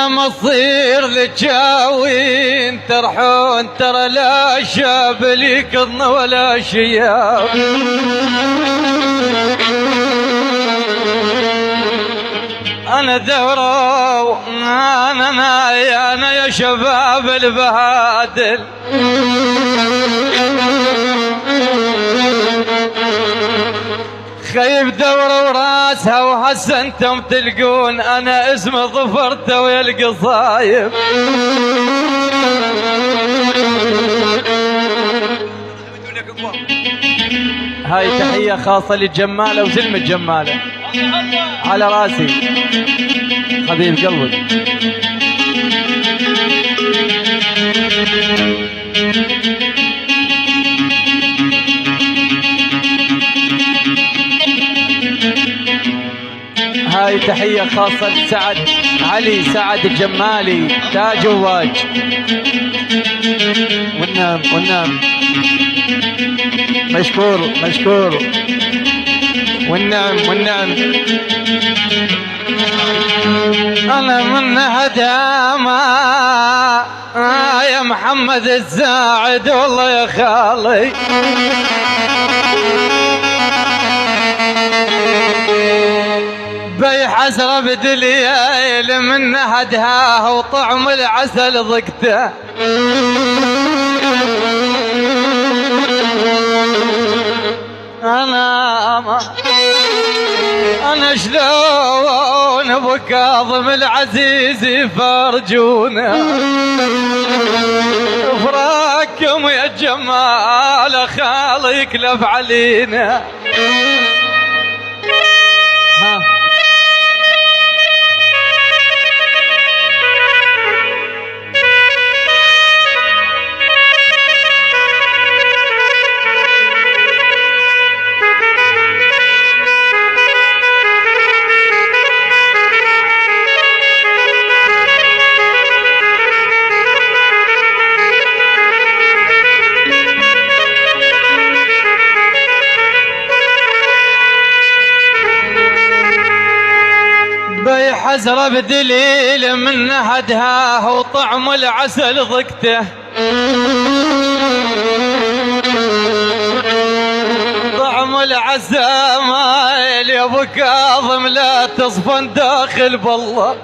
لما تصير لجاوين ترحون ترى لا شاب لي قضن ولا شياب. انا دوروا انا يا شباب البهادل خيب دوروا راسها وهسه انتم تلقون انا اسمي ظفرت ويا القصايب. هاي تحية خاصة للجمالة وزلمة جمالة على راسي حبيب قلبك. هاي تحية خاصة لسعد علي سعد الجمالي تاج وواج. والنعم مشكور مشكور والنعم. أنا من هدامة يا محمد الزاعد والله يا خالي بي حسرة بدليل من هدها وطعم العسل ضقته. أنا شلون أبو كاظم العزيز يفرجونا فراقكم يا جمال خالي يكلف علينا. بي حزرة بدليل من هدها وطعم العسل ضقته. طعم العسل مايل يا ابو كاظم لا تصفن داخل بالله.